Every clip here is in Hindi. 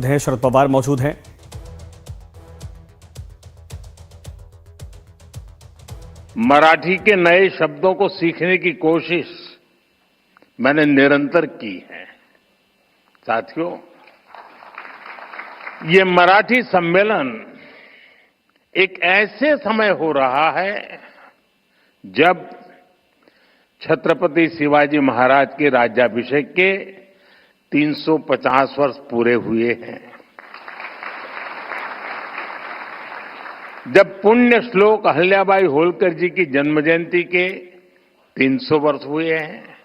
है, शरद पवार मौजूद हैं। मराठी के नए शब्दों को सीखने की कोशिश मैंने निरंतर की है। साथियों, ये मराठी सम्मेलन एक ऐसे समय हो रहा है जब छत्रपति शिवाजी महाराज के राज्याभिषेक के 350 वर्ष पूरे हुए हैं। जब पुण्य श्लोक अहिल्याबाई होलकर जी की जन्म जयंती के 300 वर्ष हुए हैं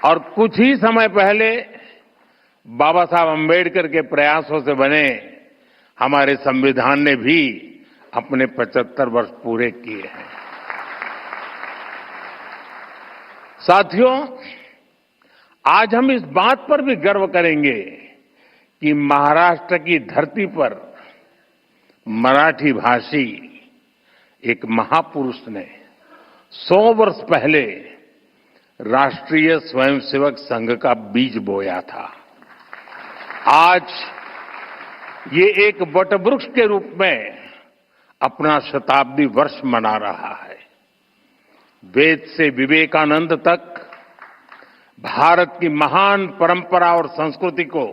और कुछ ही समय पहले बाबा साहब अम्बेडकर के प्रयासों से बने हमारे संविधान ने भी अपने 75 वर्ष पूरे किए हैं। साथियों, आज हम इस बात पर भी गर्व करेंगे कि महाराष्ट्र की धरती पर मराठी भाषी एक महापुरुष ने 100 वर्ष पहले राष्ट्रीय स्वयंसेवक संघ का बीज बोया था। आज ये एक वटवृक्ष के रूप में अपना शताब्दी वर्ष मना रहा है। वेद से विवेकानंद तक भारत की महान परंपरा और संस्कृति को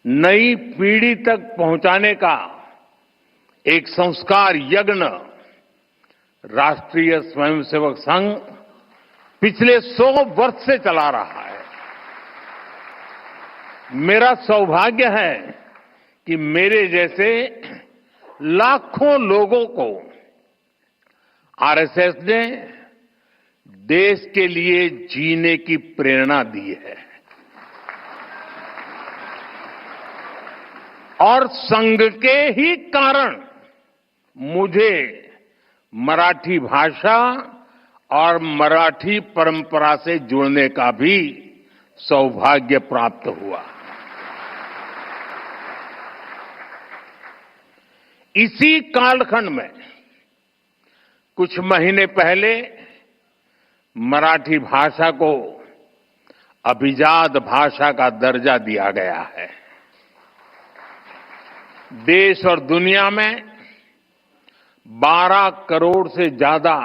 नई पीढ़ी तक पहुंचाने का एक संस्कार यज्ञ राष्ट्रीय स्वयंसेवक संघ पिछले 100 वर्ष से चला रहा है। मेरा सौभाग्य है कि मेरे जैसे लाखों लोगों को आरएसएस ने देश के लिए जीने की प्रेरणा दी है और संघ के ही कारण मुझे मराठी भाषा और मराठी परंपरा से जुड़ने का भी सौभाग्य प्राप्त हुआ। इसी कालखंड में कुछ महीने पहले मराठी भाषा को अभिजात भाषा का दर्जा दिया गया है। देश और दुनिया में 12 करोड़ से ज्यादा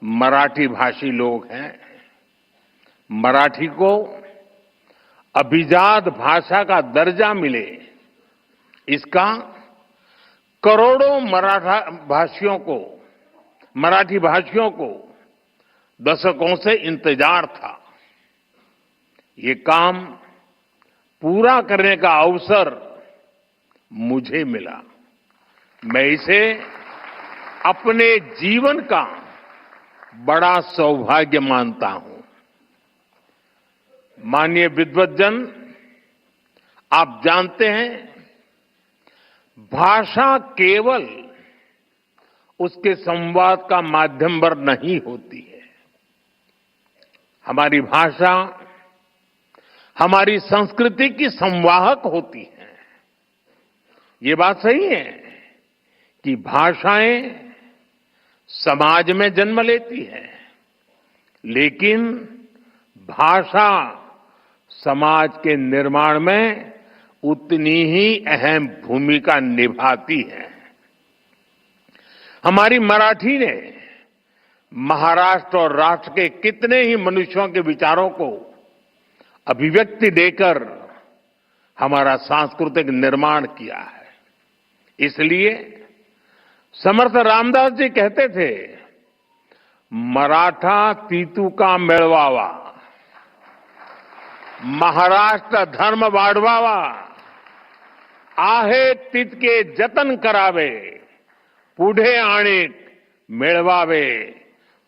मराठी भाषी लोग हैं। मराठी को अभिजात भाषा का दर्जा मिले, इसका करोड़ों मराठी भाषियों को दशकों से इंतजार था। ये काम पूरा करने का अवसर मुझे मिला। मैं इसे अपने जीवन का बड़ा सौभाग्य मानता हूं। माननीय विद्वद्जन, आप जानते हैं, भाषा केवल उसके संवाद का माध्यम पर नहीं होती है। हमारी भाषा हमारी संस्कृति की संवाहक होती है। ये बात सही है कि भाषाएं समाज में जन्म लेती है, लेकिन भाषा समाज के निर्माण में उतनी ही अहम भूमिका निभाती है। हमारी मराठी ने महाराष्ट्र और राष्ट्र के कितने ही मनुष्यों के विचारों को अभिव्यक्ति देकर हमारा सांस्कृतिक निर्माण किया है। इसलिए समर्थ रामदास जी कहते थे, मराठा तीतू का मेळवावा, महाराष्ट्र धर्म वाढवावा, आहे तितके जतन करावे, पुढे आणीक मिळवावे,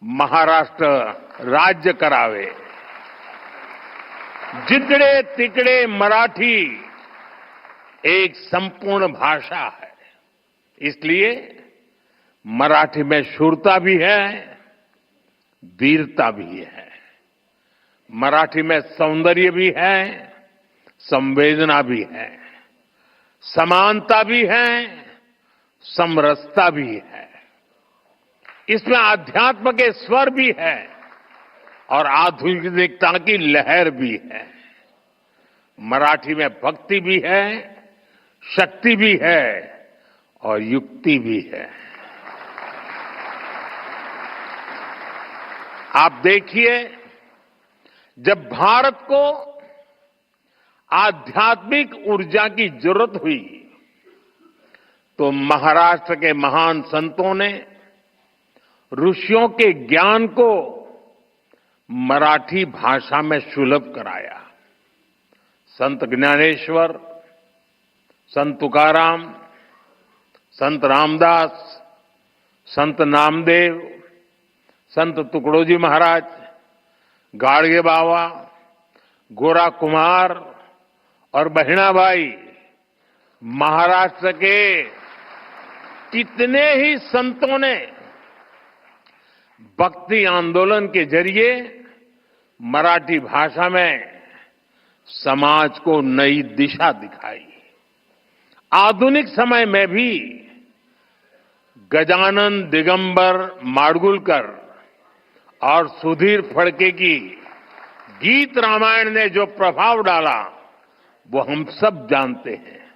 महाराष्ट्र राज्य करावे। जिकडे तिकडे मराठी एक संपूर्ण भाषा है। इसलिए मराठी में शूरता भी है, वीरता भी है। मराठी में सौंदर्य भी है, संवेदना भी है, समानता भी है, समरसता भी है। इसमें आध्यात्म के स्वर भी है और आधुनिकता की लहर भी है। मराठी में भक्ति भी है, शक्ति भी है और युक्ति भी है। आप देखिए, जब भारत को आध्यात्मिक ऊर्जा की जरूरत हुई तो महाराष्ट्र के महान संतों ने ऋषियों के ज्ञान को मराठी भाषा में सुलभ कराया। संत ज्ञानेश्वर, संत तुकाराम, संत रामदास, संत नामदेव, संत तुकडोजी महाराज, गाडगे बाबा, गोरा कुमार और बहिणाबाई, महाराष्ट्र के कितने ही संतों ने भक्ति आंदोलन के जरिए मराठी भाषा में समाज को नई दिशा दिखाई। आधुनिक समय में भी गजानन दिगंबर माडगुलकर और सुधीर फडके की गीत रामायण ने जो प्रभाव डाला वो हम सब जानते हैं।